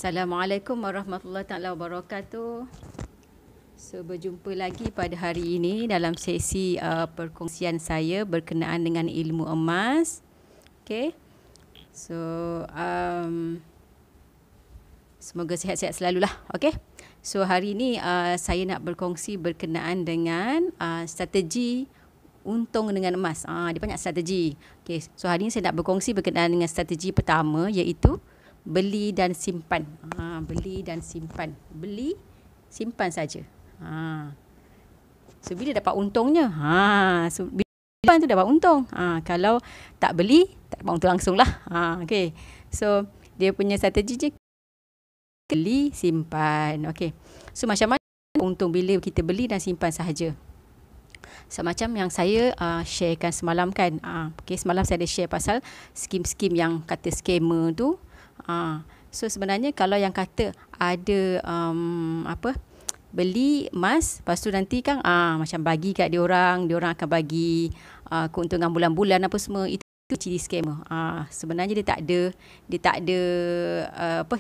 Assalamualaikum warahmatullahi taala wabarakatuh. So, berjumpa lagi pada hari ini dalam sesi perkongsian saya berkenaan dengan ilmu emas. Okay. So, semoga sihat-sihat selalulah. Okay. So, hari ini saya nak berkongsi berkenaan dengan strategi untung dengan emas. Dia banyak strategi. Okay. So, hari ini saya nak berkongsi berkenaan dengan strategi pertama, iaitu beli dan simpan. Beli dan simpan. Beli, simpan saja. So, bila dapat untungnya? So, bila simpan tu dapat untung. Kalau tak beli, tak dapat untung langsung lah. Okay. So, dia punya strategi je. Beli, simpan. Okay. So, macam mana untung bila kita beli dan simpan sahaja? So, macam yang saya sharekan semalam kan. Okay, semalam saya ada share pasal skim-skim yang kata scammer tu. So sebenarnya kalau yang kata ada beli emas, lepas tu nanti kan macam bagi kat diorang akan bagi keuntungan bulan-bulan apa semua, itu ciri scammer. Sebenarnya dia tak ada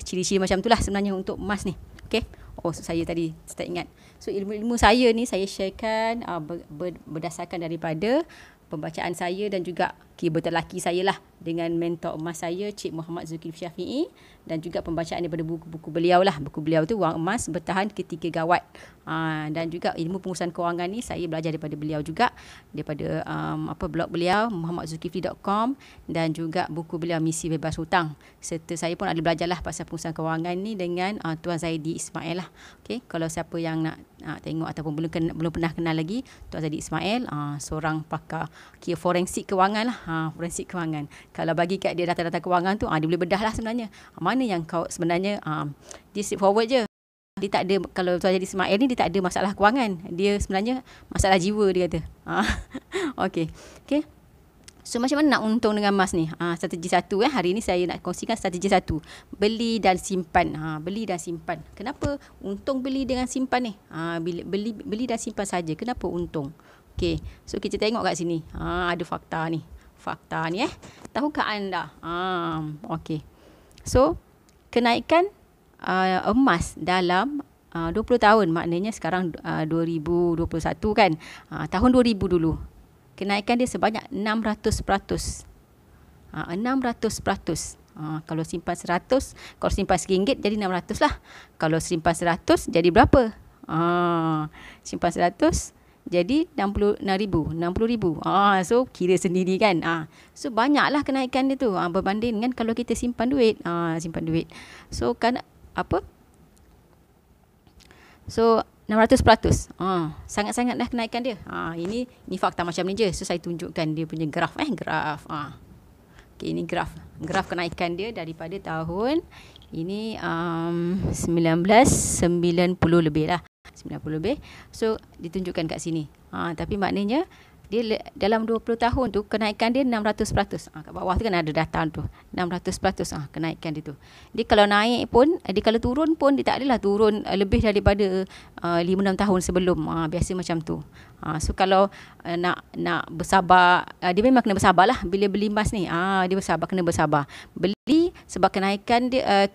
ciri-ciri macam tu lah sebenarnya untuk emas ni. Okay. Saya tadi tak ingat. So ilmu-ilmu saya ni saya sharekan berdasarkan daripada pembacaan saya dan juga keyboard lelaki saya lah dengan mentor emas saya, Cik Muhammad Zulkifli Syafi'i, dan juga pembacaan daripada buku-buku beliau lah. Buku beliau tu Wang Emas Bertahan Ketika Gawat. Dan juga ilmu pengurusan kewangan ni saya belajar daripada beliau juga, daripada blog beliau muhammadZulkifli.com, dan juga buku beliau Misi Bebas Hutang. Serta saya pun ada belajar lah pasal pengurusan kewangan ni dengan Tuan Zaidi Ismail lah. Okay, kalau siapa yang nak tengok ataupun belum pernah kenal lagi, Tuan Zaidi Ismail seorang pakar forensik kewangan lah. Forensik kewangan. Kalau bagi kat dia data-data kewangan tu, dia boleh bedah lah sebenarnya. Mana yang kau sebenarnya dia straightforward je. Dia tak ada, kalau Tuan Zaidi Ismail ni dia tak ada masalah kewangan. Dia sebenarnya masalah jiwa dia kata. Okay. So macam mana nak untung dengan emas ni? Strategi satu hari ni saya nak kongsikan strategi satu. Beli dan simpan. Beli dan simpan. Kenapa untung beli dengan simpan ni? Beli dan simpan saja. Kenapa untung? Okay. So kita tengok kat sini. Ada fakta ni. Fakta ni tahukah anda? Okay. So kenaikan emas dalam 20 tahun, maknanya sekarang 2021 kan. Tahun 2000 dulu kenaikan dia sebanyak 600%. 600%. Kalau simpan 100, kalau simpan RM1 jadi 600 lah. Kalau simpan 100 jadi berapa? Simpan 100 jadi 60,000. So kira sendiri kan. So banyaklah kenaikan dia tu berbanding dengan kalau kita simpan duit. So kan so 600%. Sangat-sangat dah kenaikan dia. Ini fakta macam ni je. So saya tunjukkan dia punya graf. Okay, ini graf kenaikan dia daripada tahun ini 1990 lebih lah. 90 lebih. So ditunjukkan kat sini. Tapi maknanya dia dalam 20 tahun tu kenaikan dia 600%. Kat bawah tu kan ada data tu. 600% kenaikan dia tu. Dia kalau naik pun, dia kalau turun pun dia tak adalah turun lebih daripada 5-6 tahun sebelum. Biasa macam tu. So kalau nak bersabar, dia memang kena bersabar lah bila beli emas ni. Dia kena bersabar. Beli sebab kenaikan dia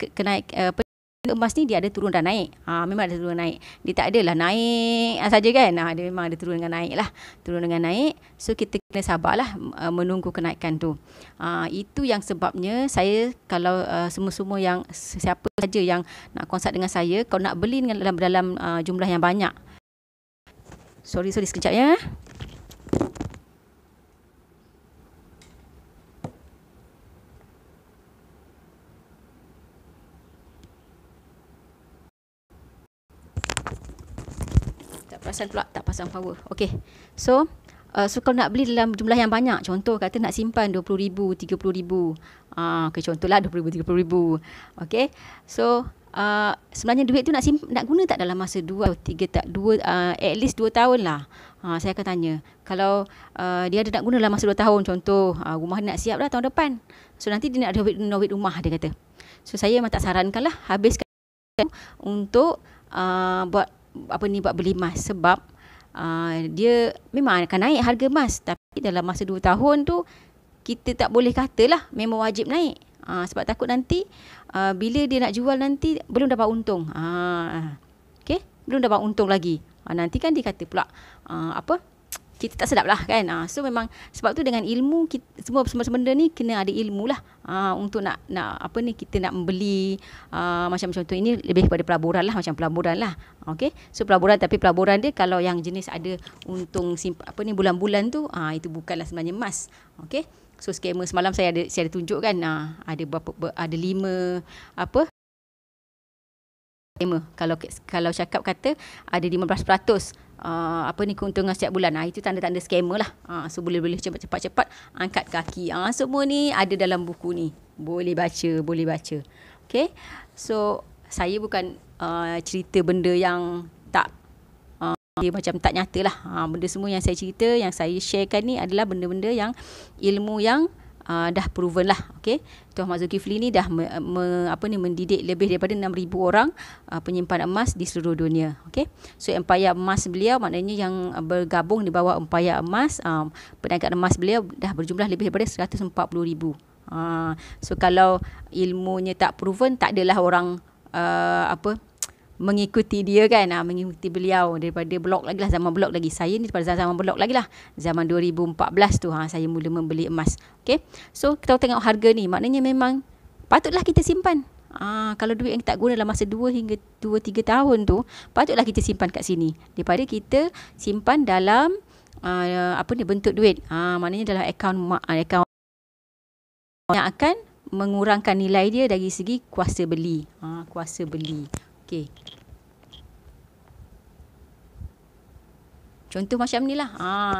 emas ni dia ada turun dan naik. Memang ada turun dan naik. Dia tak adalah naik saja kan. Dia memang ada turun dengan naik lah. Turun dengan naik. So kita kena sabarlah menunggu kenaikan tu. Itu yang sebabnya saya kalau semua-semua yang siapa saja yang nak konsult dengan saya, kalau nak beli dalam jumlah yang banyak. Sorry sekejap ya. Tak pasang power. Okay. So kalau nak beli dalam jumlah yang banyak, contoh kata nak simpan 20,000, 30,000. Okay, contohlah 20,000, 30,000. Okay. So sebenarnya duit tu nak guna tak dalam masa 2 at least 2 tahun lah. Saya akan tanya. Kalau dia ada nak guna dalam masa 2 tahun, contoh rumah dia nak siap dah tahun depan. So nanti dia nak ada duit rumah, dia kata. So saya memang tak sarankan lah habiskan untuk buat beli emas, sebab dia memang akan naik harga emas, tapi dalam masa 2 tahun tu kita tak boleh katalah memang wajib naik. Sebab takut nanti bila dia nak jual nanti belum dapat untung. Okey, belum dapat untung lagi. Nanti kan dia kata pula kita tak sedap lah kan. So memang sebab tu dengan ilmu kita, semua benda ni kena ada ilmu lah untuk nak kita nak membeli macam contoh ini lebih kepada pelaburan lah, macam pelaburan lah. Okey, so pelaburan, tapi pelaburan dia kalau yang jenis ada untung bulan-bulan tu itu bukanlah sebenarnya emas. Okey, so skema semalam saya ada tunjukkan ada berapa, ada 5 skema. Kalau cakap kata ada 15% keuntungan setiap bulan. Itu tanda-tanda skema lah. So boleh cepat-cepat angkat kaki. Semua ni ada dalam buku ni. Boleh baca. Okay. So saya bukan cerita benda yang tak dia macam tak nyata lah. Benda semua yang saya cerita, yang saya sharekan ni adalah benda-benda yang ilmu yang dah proven lah. Okay. Tuan Mak Zulkifli ni dah mendidik lebih daripada 6,000 orang penyimpan emas di seluruh dunia. Okay. So empayar emas beliau, maknanya yang bergabung di bawah empayar emas, perniagaan emas beliau dah berjumlah lebih daripada 140,000. So kalau ilmunya tak proven, tak adalah orang mengikuti dia kan, mengikuti beliau daripada blog lagi lah, zaman blog lagi. Saya ni daripada zaman blog lagi lah, zaman 2014 tu saya mula membeli emas. Okay, so kita tengok harga ni, maknanya memang patutlah kita simpan. Kalau duit yang tak guna dalam masa 2 hingga 2-3 tahun tu, patutlah kita simpan kat sini daripada kita simpan dalam bentuk duit. Maknanya dalam akaun yang akan mengurangkan nilai dia dari segi kuasa beli. Kuasa beli. Okey. Contoh macam ni lah.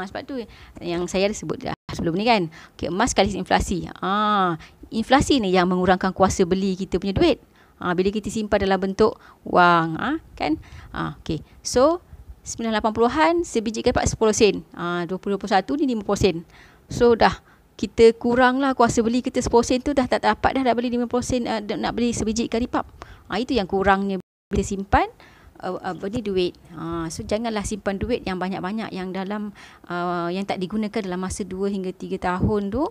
Sebab tu yang saya ada sebut dah sebelum ni kan. Okey, emas kali inflasi. Inflasi ni yang mengurangkan kuasa beli kita punya duit. Bila kita simpan dalam bentuk wang, kan? Okey. So 980-an sebiji dapat 10 sen. 2021 ni 50 sen. So dah kita kurang lah kuasa beli kita 10 sen tu, dah tak dapat dah beli 50 sen, nak beli sebiji ikan ripap. Itu yang kurangnya bila simpan duit. So janganlah simpan duit yang banyak-banyak yang dalam yang tak digunakan dalam masa 2 hingga 3 tahun tu.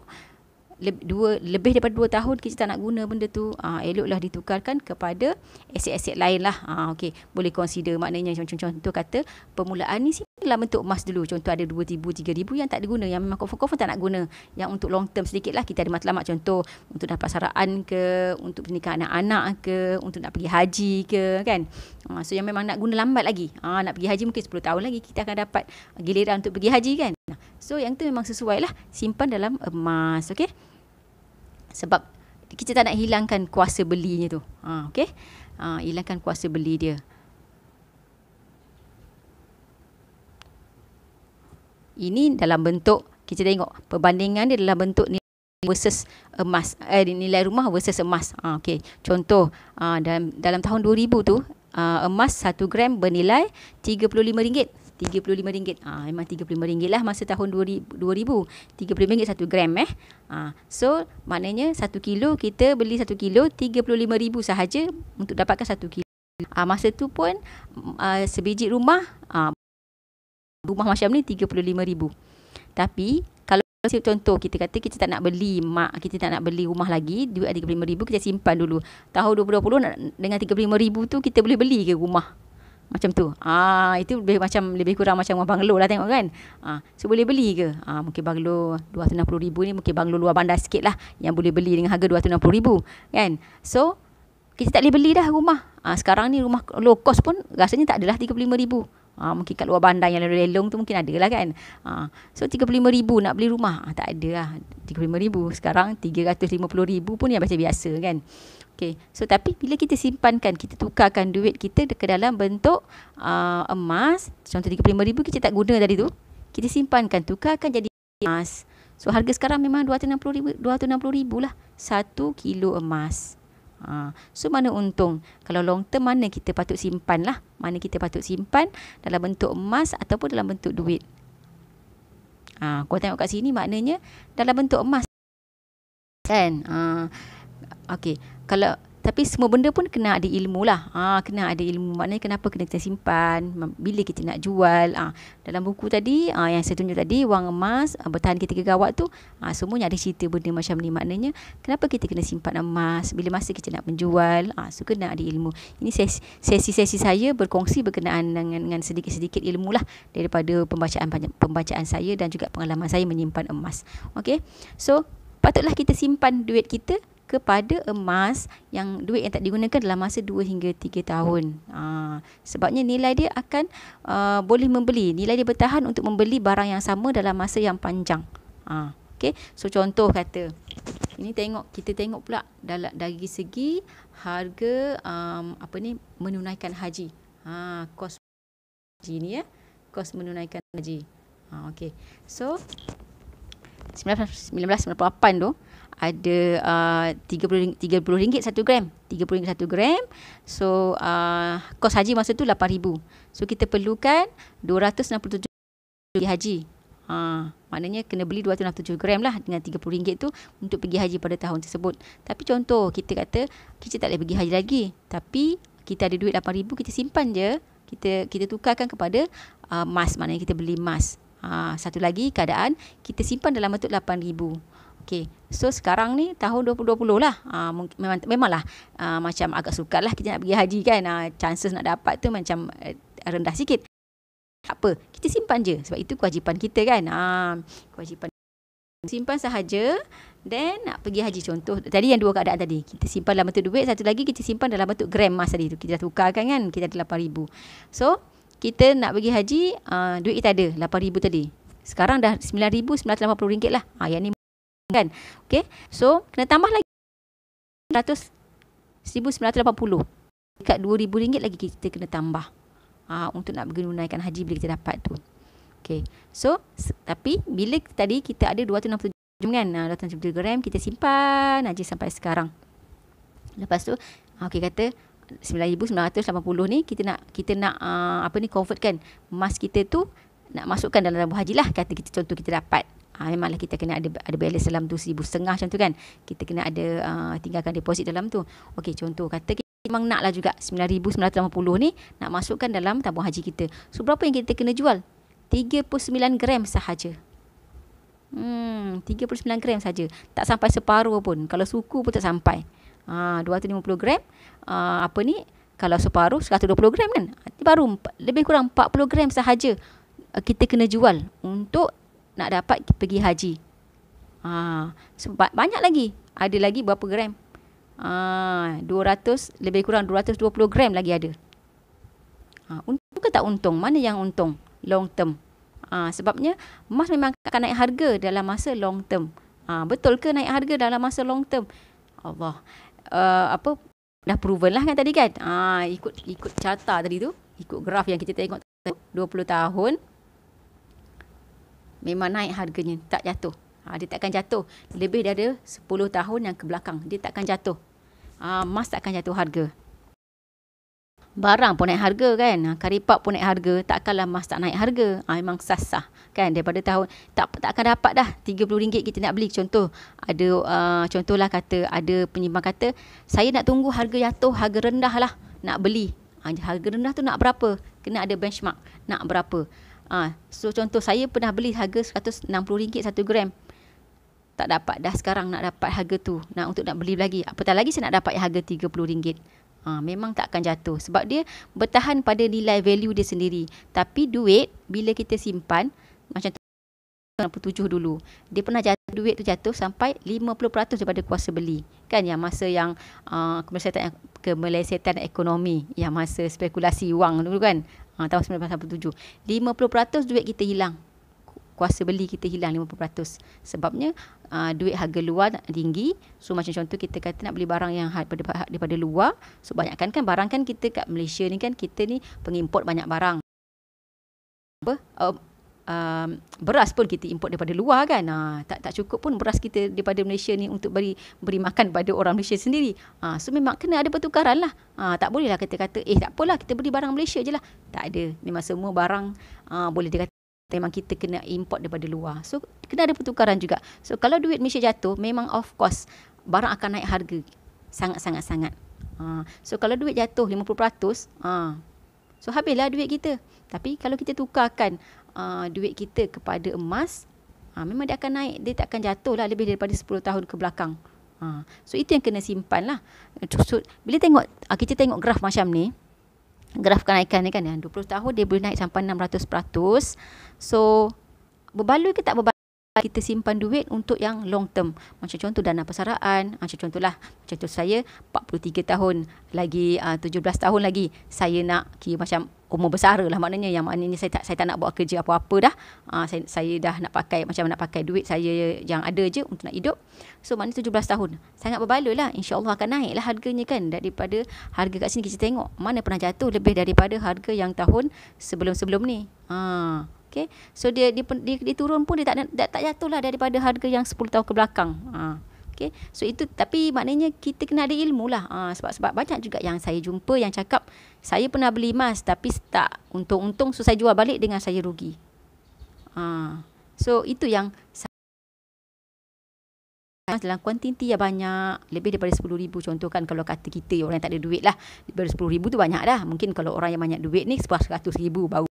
Lebih daripada 2 tahun kita tak nak guna benda tu, eloklah ditukarkan kepada aset-aset lain lah. Okay, boleh consider, maknanya contoh kata permulaan ni simpan dalam bentuk emas dulu. Contoh ada 2,000, 3,000 yang tak diguna, yang memang confirm tak nak guna. Yang untuk long term sedikit lah, kita ada matlamat, contoh untuk dapat saraan ke, untuk pernikahan anak-anak ke, untuk nak pergi haji ke kan. So yang memang nak guna lambat lagi, nak pergi haji mungkin 10 tahun lagi kita akan dapat giliran untuk pergi haji kan. So yang tu memang sesuai lah, simpan dalam emas. Okay, sebab kita tak nak hilangkan kuasa belinya tu. Okay, hilangkan kuasa beli dia. Ini dalam bentuk, kita tengok perbandingan dia dalam bentuk nilai versus emas, nilai rumah versus emas. Okay, contoh dalam tahun 2000 tu emas 1 gram bernilai RM35. RM35. Memang RM35 lah masa tahun 2000. RM35 1 gram So maknanya 1 kilo, kita beli 1 kilo RM35,000 sahaja untuk dapatkan 1 kilo. Masa tu pun sebiji rumah macam ni RM35,000. Tapi kalau contoh kita kata kita tak nak beli rumah lagi, duit ada RM35,000, kita simpan dulu. Tahun 2020 dengan RM35,000 tu kita boleh beli ke rumah? Macam tu. Itu lebih kurang macam rumah banglo lah, tengok kan. So boleh beli ke? Mungkin banglo 260,000 ni mungkin banglo luar bandar sikit lah yang boleh beli dengan harga 260,000 kan. So kita tak boleh beli dah rumah. Sekarang ni rumah low cost pun rasanya tak adalah RM35,000. Mungkin kat luar bandar yang lelong tu mungkin ada lah kan. So RM35,000 nak beli rumah, tak ada lah RM35,000. Sekarang RM350,000 pun yang biasa-biasa kan. Okay, so tapi bila kita simpankan, kita tukarkan duit kita ke dalam bentuk emas, contoh RM35,000 kita tak guna tadi tu, kita simpankan, tukarkan jadi emas. So harga sekarang memang RM260,000 lah 1 kilo emas. So mana untung? Kalau long term, mana kita patut simpan lah, mana kita patut simpan dalam bentuk emas ataupun dalam bentuk duit. Kau tengok kat sini, maknanya dalam bentuk emas kan. Okay, kalau Tapi semua benda pun kena ada ilmu lah. Kena ada ilmu. Maknanya kenapa kena kita simpan, bila kita nak jual. Dalam buku tadi, yang saya tunjuk tadi, wang emas, bertahan ketika gawat tu, semuanya ada cerita benda macam ni. Maknanya, kenapa kita kena simpan emas, bila masa kita nak menjual. So, kena ada ilmu. Ini sesi-sesi saya berkongsi berkenaan dengan sedikit-sedikit ilmu lah, daripada pembacaan saya dan juga pengalaman saya menyimpan emas. Okay. So, patutlah kita simpan duit kita kepada emas, yang duit yang tak digunakan dalam masa 2 hingga 3 tahun. Sebabnya nilai dia akan boleh membeli, nilai dia bertahan untuk membeli barang yang sama dalam masa yang panjang. Okay. So contoh kata, ini kita tengok pula dari segi harga menunaikan haji. Kos haji ni kos menunaikan haji. Okay. So 1998 tu ada RM30 1 gram. RM30 1 gram. So kos haji masa tu RM8,000. So kita perlukan RM267 haji. Maknanya kena beli 267 gram lah dengan RM30 tu untuk pergi haji pada tahun tersebut. Tapi contoh kita kata kita tak boleh pergi haji lagi, tapi kita ada duit RM8,000, kita simpan je. Kita tukarkan kepada emas, maknanya kita beli emas. Satu lagi keadaan kita simpan dalam bentuk RM8,000. Okay. So sekarang ni tahun 2020 lah. Memanglah macam agak sukar lah kita nak pergi haji kan. Chances nak dapat tu macam rendah sikit. Tak apa, kita simpan je. Sebab itu kewajipan kita kan. Kewajipan simpan sahaja. Then nak pergi haji, contoh tadi yang dua keadaan tadi, kita simpan dalam bentuk duit. Satu lagi kita simpan dalam bentuk gram emas tadi tu. Kita dah tukarkan kan, kita ada RM8,000. So kita nak pergi haji, duit kita ada RM8,000 tadi. Sekarang dah RM9,980 lah. Yang ni kan. Okay. So kena tambah lagi RM1,980. Dekat RM2,000 lagi kita kena tambah untuk nak menunaikan haji bila kita dapat tu. Okay. So tapi bila tadi kita ada 267 kan, 267 gram kita simpan aja sampai sekarang. Lepas tu okay, kata 9,980 ni kita nak convertkan emas kita tu, nak masukkan dalam tabung haji lah. Kata kita contoh kita dapat, memanglah kita kena ada balance dalam tu 1,500 macam tu kan. Kita kena ada tinggalkan deposit dalam tu. Okey, contoh kata kita memang nak lah juga 9,980 ni nak masukkan dalam tabung haji kita. So berapa yang kita kena jual? 39 gram sahaja. 39 gram saja. Tak sampai separuh pun. Kalau suku pun tak sampai. 250 gram. Kalau separuh 120 gram kan. Baru lebih kurang 40 gram sahaja kita kena jual untuk nak dapat pergi haji. Sebab banyak lagi. Ada lagi berapa gram? 200, lebih kurang 220 gram lagi ada. Untung ke tak untung? Mana yang untung? Long term. Sebabnya emas memang akan naik harga dalam masa long term. Betul ke naik harga dalam masa long term? Allah. Dah proven lah kan tadi kan. Ikut carta tadi tu, ikut graf yang kita tengok 20 tahun memang naik harganya, tak jatuh. Dia takkan jatuh. Lebih daripada 10 tahun yang ke belakang, dia takkan jatuh. Emas takkan jatuh harga. Barang pun naik harga kan. Karipap pun naik harga. Takkanlah emas tak naik harga. Memang sah-sah kan. Daripada tahun tak akan dapat dah RM30 kita nak beli. Contoh ada contohlah kata ada penyimbang kata, saya nak tunggu harga jatuh, harga rendah lah nak beli. Harga rendah tu nak berapa? Kena ada benchmark. Nak berapa? So contoh saya pernah beli harga RM160 1 gram. Tak dapat dah sekarang nak dapat harga tu. Untuk nak beli lagi. Apatah lagi saya nak dapat harga RM30. Memang tak akan jatuh. Sebab dia bertahan pada nilai value dia sendiri. Tapi duit bila kita simpan, macam tu 97 dulu. Dia pernah jatuh, duit tu jatuh sampai 50% daripada kuasa beli. Kan yang masa yang kemelesetan ekonomi. Yang masa spekulasi wang dulu kan. Tahun 1987. 50% duit kita hilang. Kuasa beli kita hilang 50%. Sebabnya duit harga luar tinggi. So macam contoh kita kata nak beli barang yang daripada luar. So banyakkan kan barang kan kita kat Malaysia ni kan, kita ni pengimport banyak barang. Beras pun kita import daripada luar kan. Tak cukup pun beras kita daripada Malaysia ni untuk beri makan pada orang Malaysia sendiri. So memang kena ada pertukaran lah. Tak boleh lah kita kata tak apalah kita beli barang Malaysia je lah. Tak ada. Memang semua barang boleh dikata memang kita kena import daripada luar. So kena ada pertukaran juga. So kalau duit Malaysia jatuh, memang of course barang akan naik harga sangat-sangat-sangat. So kalau duit jatuh 50%, so habislah duit kita. Tapi kalau kita tukarkan duit kita kepada emas, memang dia akan naik, dia tak akan jatuh lah lebih daripada 10 tahun ke belakang. So itu yang kena simpan lah. So, bila kita tengok graf macam ni, graf kenaikan ni kan, 20 tahun dia boleh naik sampai 600%. So berbaloi ke tak berbaloi kita simpan duit untuk yang long term? Macam contoh dana persaraan, macam contohlah, macam contoh saya 43 tahun lagi, 17 tahun lagi saya nak kira macam umur bersara lah, maknanya saya tak nak buat kerja apa-apa dah. Saya dah nak pakai duit saya yang ada je untuk nak hidup. So maknanya 17 tahun sangat berbaloi lah, insya-Allah akan naik lah harganya kan, daripada harga kat sini kita tengok mana pernah jatuh lebih daripada harga yang tahun sebelum-sebelum ni. Okay. So dia turun pun dia tak jatuh lah daripada harga yang 10 tahun ke belakang. Okay. So itu, tapi maknanya kita kena ada ilmu lah. Sebab banyak juga yang saya jumpa yang cakap, saya pernah beli emas tapi tak untung-untung, so saya jual balik dengan saya rugi. So itu yang dalam kuantiti yang banyak, lebih daripada 10,000 contoh kan. Kalau kata kita orang yang tak ada duit lah, daripada 10,000 tu banyak dah. Mungkin kalau orang yang banyak duit ni 100,000 baru.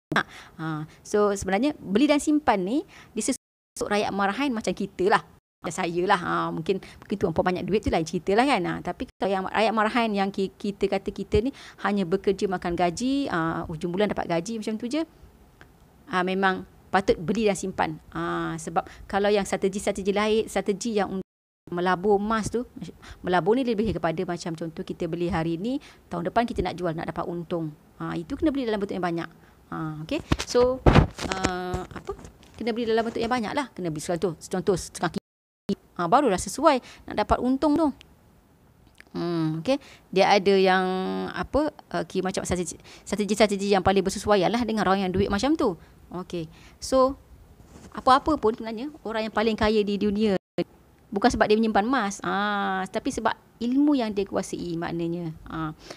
So sebenarnya beli dan simpan ni disesuaikan rakyat marahan macam kita lah, macam saya lah. Mungkin tuan puan banyak duit tu lain cerita lah kan. Tapi kalau yang rakyat marahan yang kita ni hanya bekerja makan gaji, ujung bulan dapat gaji macam tu je, memang patut beli dan simpan. Sebab kalau yang strategi lain, strategi yang melabur emas tu, melabur ni lebih kepada macam contoh kita beli hari ni, tahun depan kita nak jual, nak dapat untung. Itu kena beli dalam bentuk yang banyak. Okay. So kena beli dalam bentuk yang banyak lah. Kena beli contoh setengah kilo, barulah sesuai nak dapat untung tu. Okay. Dia ada yang macam strategi yang paling bersesuaian lah dengan orang yang duit macam tu. Okay. So apa-apa pun sebenarnya orang yang paling kaya di dunia bukan sebab dia menyimpan emas, tapi sebab ilmu yang dia kuasai maknanya.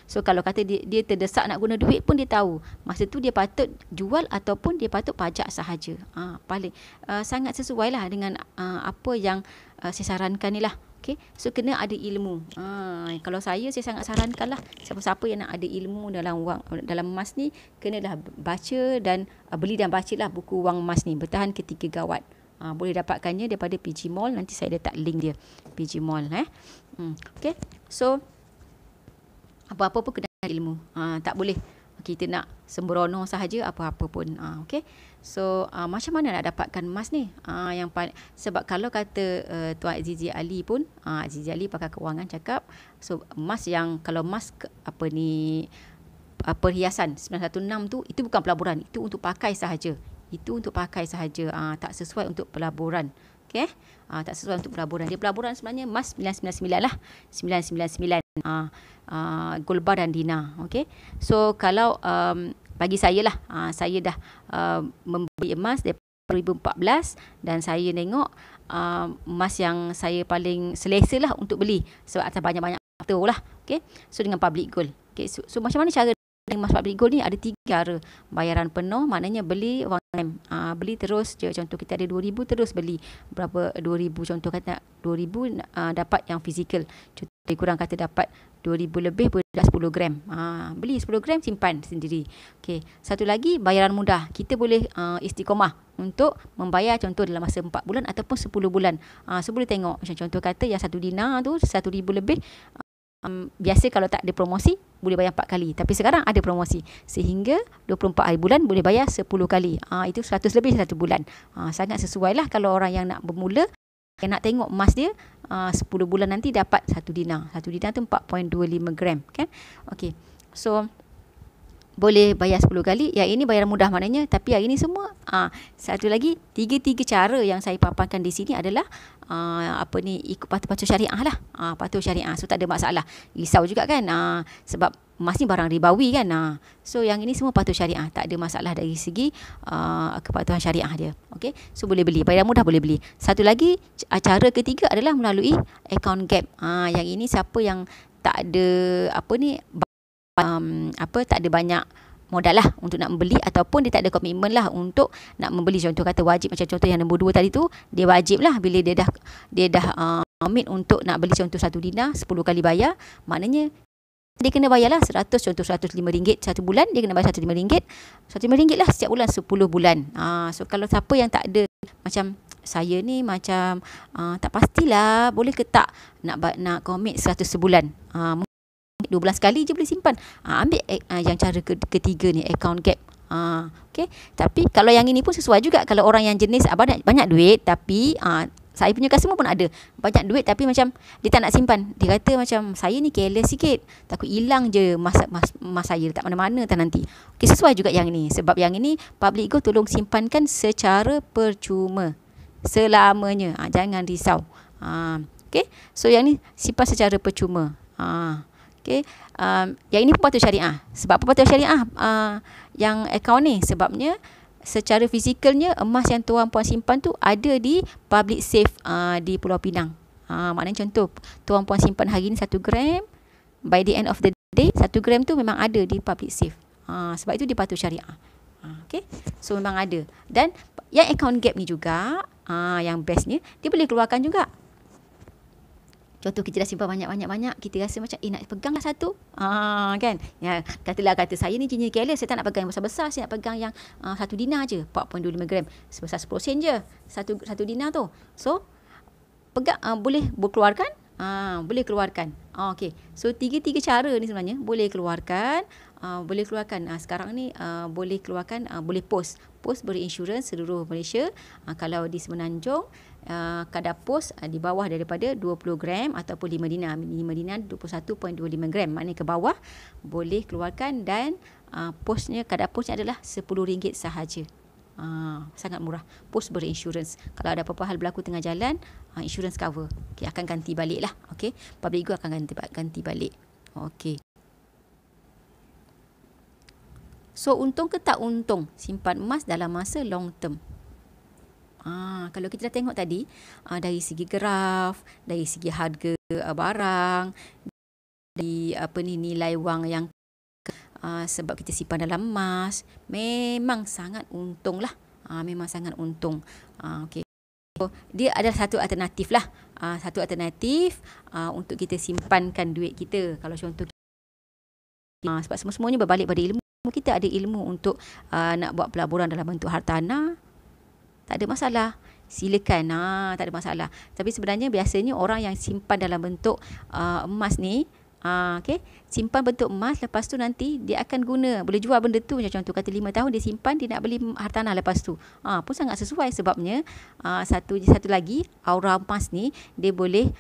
So kalau kata dia terdesak nak guna duit pun dia tahu masa tu dia patut jual ataupun dia patut pajak sahaja. Paling sangat sesuai lah dengan apa yang saya sarankan ni lah. Okay. So kena ada ilmu. Kalau saya sangat sarankan lah, siapa-siapa yang nak ada ilmu dalam emas ni, kenalah baca dan beli dan baca lah buku wang emas ni, Bertahan Ketika Gawat. Boleh dapatkannya daripada PG Mall. Nanti saya letak link dia, PG Mall. Okay. So apa-apa pun kena ada ilmu. Tak boleh kita nak sembrono sahaja apa-apa pun. Okay. So macam mana nak dapatkan emas ni? Sebab kalau kata Tuan Azizi Ali pun, Azizi Ali pakar kewangan cakap, so emas yang, kalau emas perhiasan 916 tu, itu bukan pelaburan, itu untuk pakai sahaja. Tak sesuai untuk pelaburan. Okay. Tak sesuai untuk pelaburan. Dia pelaburan sebenarnya emas 999 lah. 999. Gold bar dan dinar. Okay. So kalau bagi saya lah, saya dah membeli emas daripada 2014 dan saya tengok emas yang saya paling selesa lah untuk beli sebab atas banyak-banyak faktor lah. Okay. So dengan public gold. Okay. So macam mana cara emas public gold ni? Ada 3 cara. Bayaran penuh, maknanya beli one time, beli terus je. Contoh kita ada 2,000 terus beli berapa 2,000, contoh kata 2,000 dapat yang fizikal. Contoh kurang kata dapat 2,000 lebih boleh 10 gram. Beli 10 gram, simpan sendiri. Okey. Satu lagi, bayaran mudah. Kita boleh istiqomah untuk membayar contoh dalam masa 4 bulan ataupun 10 bulan. So boleh tengok macam contoh kata yang 1 dinar tu 1,000 lebih. Biasa kalau tak ada promosi boleh bayar 4 kali, tapi sekarang ada promosi sehingga 24 hari bulan boleh bayar 10 kali. Itu 100 lebih 1 bulan. Sangat sesuai lah kalau orang yang nak bermula, yang nak tengok emas dia 10 bulan nanti dapat 1 dinar. 1 dinar tu 4.25 gram kan. Okey. So boleh bayar 10 kali. Yang ini bayar mudah maknanya. Tapi yang ini semua satu lagi, 3 cara yang saya paparkan di sini adalah ikut patuh syariah lah. Patuh syariah. So tak ada masalah. Risau juga kan, sebab emas ni barang ribawi kan. So yang ini semua patuh syariah, tak ada masalah dari segi kepatuhan syariah dia. Okay. So boleh beli, bayar mudah boleh beli. Satu lagi, cara ketiga adalah melalui account gap. Yang ini siapa yang tak ada tak ada banyak modal lah untuk nak membeli, ataupun dia tak ada komitmen lah untuk nak membeli. Contoh kata wajib, macam contoh yang nombor 2 tadi tu, dia wajib lah bila dia dah komit untuk nak beli contoh 1 dinar 10 kali bayar, maknanya dia kena bayarlah 100, contoh RM105 satu bulan, dia kena bayar RM105. RM105 lah setiap bulan 10 bulan. So kalau siapa yang tak ada, macam saya ni macam tak pastilah boleh ke tak nak commit 100 sebulan. Mungkin 2 bulan sekali je boleh simpan. Ambil yang cara ketiga ni, account gap. Okay. Tapi kalau yang ini pun sesuai juga. Kalau orang yang jenis banyak duit, tapi saya punya customer pun ada banyak duit tapi macam dia tak nak simpan. Dia kata macam saya ni careless sikit, takut hilang je mas saya tak mana-mana tak nanti. Okay, sesuai juga yang ini. Sebab yang ini Public Go tolong simpankan secara percuma selamanya. Jangan risau. Okay. So yang ni simpan secara percuma. Okay. Yang ini pun patuh syariah. Sebab apa patuh syariah yang akaun ni? Sebabnya secara fizikalnya emas yang tuan puan simpan tu ada di public safe di Pulau Pinang. Maknanya contoh tuan puan simpan hari ni 1 gram, by the end of the day 1 gram tu memang ada di public safe. Sebab itu dia patuh syariah. Okay. So memang ada. Dan yang account gap ni juga yang bestnya dia boleh keluarkan juga. Contoh kita dah simpan banyak-banyak, kita rasa macam nak pegang lah satu. Kan? Ya, kata saya ni jenis careless, saya tak nak pegang yang besar-besar, saya nak pegang yang 1 dinar je, 4.25 gram, sebesar 10 sen je, satu dinar tu. So, pegang, boleh keluarkan? Boleh keluarkan. Okay. So, tiga cara ni sebenarnya boleh keluarkan. Sekarang ni boleh keluarkan, boleh post berinsurans seluruh Malaysia. Kalau di Semenanjung, kadar pos di bawah daripada 20 gram ataupun 5 dinar. 5 dinar 21.25 gram. Maknanya ke bawah boleh keluarkan dan kadar posnya adalah RM10 sahaja. Sangat murah. Pos berinsurans. Kalau ada apa-apa hal berlaku tengah jalan, insurans cover. Okay, akan ganti balik lah. Okay. Public Go akan ganti balik. Okay. So, untung ke tak untung simpan emas dalam masa long term? Kalau kita dah tengok tadi, dari segi graf, dari segi harga barang, dari nilai wang yang sebab kita simpan dalam emas, memang sangat untung lah. Memang sangat untung. Okay. So, dia adalah satu alternatif lah. Satu alternatif untuk kita simpankan duit kita. Kalau contoh sebab semua-semuanya berbalik pada ilmu. Kita ada ilmu untuk nak buat pelaburan dalam bentuk hartanah, tak ada masalah. Silakan, tak ada masalah. Tapi sebenarnya biasanya orang yang simpan dalam bentuk emas ni, okay, simpan bentuk emas, lepas tu nanti dia akan guna, boleh jual benda tu. Macam contoh kata 5 tahun dia simpan, dia nak beli hartanah lepas tu. Pun sangat sesuai sebabnya satu lagi aura emas ni dia boleh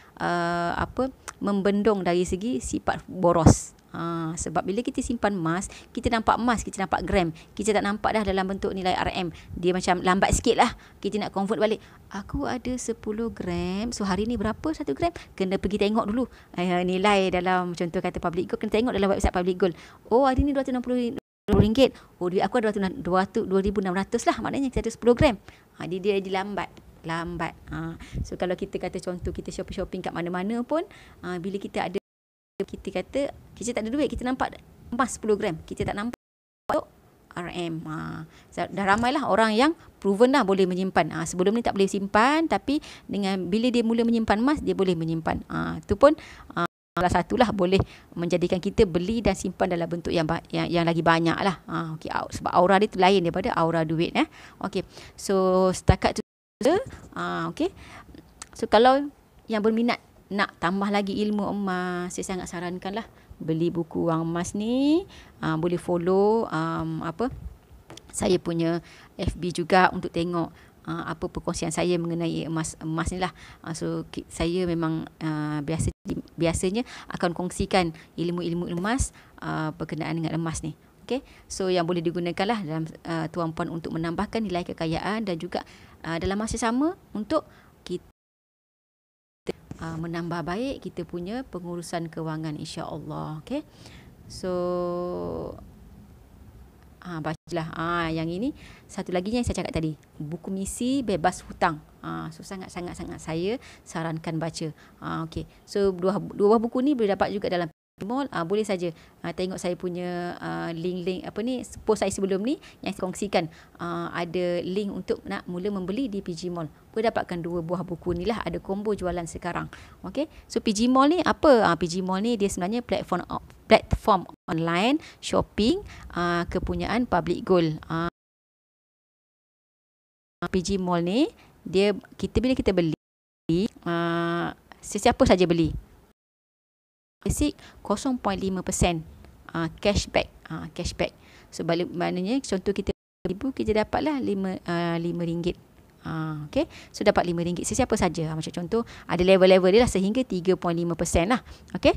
membendung dari segi sifat boros. Sebab bila kita simpan emas, kita nampak gram, kita tak nampak dah dalam bentuk nilai RM. Dia macam lambat sikit lah kita nak convert balik. Aku ada 10 gram, so hari ni berapa 1 gram? Kena pergi tengok dulu nilai dalam, contoh kata Public Gold, kena tengok dalam website Public Gold. Oh, hari ni RM260. Oh, duit aku ada 2,600 lah, maknanya kita ada 10 gram. Dia lambat. So kalau kita kata contoh kita shopping kat mana-mana pun, bila kita ada, kita kata kita tak ada duit, kita nampak emas 10 gram, kita tak nampak RM. Dah ramailah orang yang proven dah boleh menyimpan. Sebelum ni tak boleh simpan, tapi dengan bila dia mula menyimpan emas, dia boleh menyimpan. Itu pun salah satulah boleh menjadikan kita beli dan simpan dalam bentuk yang lagi banyak lah. Okay, sebab aura dia tu lain daripada aura duit. Okay. So setakat tu okay. So kalau yang berminat nak tambah lagi ilmu emas, saya sangat sarankanlah beli buku Wang Emas ni. Boleh follow saya punya FB juga untuk tengok apa perkongsian saya mengenai emas ni lah. So saya memang biasanya akan kongsikan ilmu-ilmu emas berkenaan dengan emas ni. Okay. So yang boleh digunakan lah dalam tuan puan untuk menambahkan nilai kekayaan dan juga dalam masa sama untuk kita menambah baik kita punya pengurusan kewangan, insya-Allah. Okay. So bacalah yang ini. Satu lagi yang saya cakap tadi, buku misi bebas hutang. So sangat-sangat saya sarankan baca. Okay. So dua buku ni boleh dapat juga dalam Mall, boleh saja tengok saya punya link-link post saya sebelum ni yang saya kongsikan, ada link untuk nak mula membeli di PG Mall. Boleh dapatkan 2 buah buku ni lah, ada combo jualan sekarang. Okey, so PG Mall ni apa? PG Mall ni dia sebenarnya platform online shopping kepunyaan Public Gold. PG Mall ni dia bila kita beli, sesiapa saja beli, basic 0.5% cashback. So maknanya contoh kita RM1,000, kita dapatlah RM5. Okay, so dapat RM5 sesiapa saja. Macam contoh ada level-level dia lah, sehingga 3.5% lah. Okay,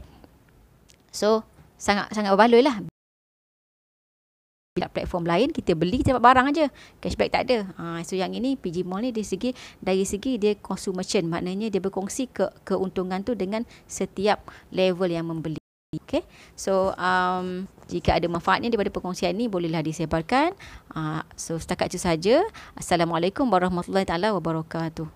so sangat berbaloi lah. Bila platform lain kita beli, kita dapat barang aja, cashback tak ada. So yang ini PG Mall ni dari segi dia consumer merchant, maknanya dia berkongsi keuntungan tu dengan setiap level yang membeli. Okay, so jika ada manfaatnya daripada perkongsian ni, bolehlah disebarkan. So setakat itu saja. Assalamualaikum warahmatullahi taala wabarakatuh.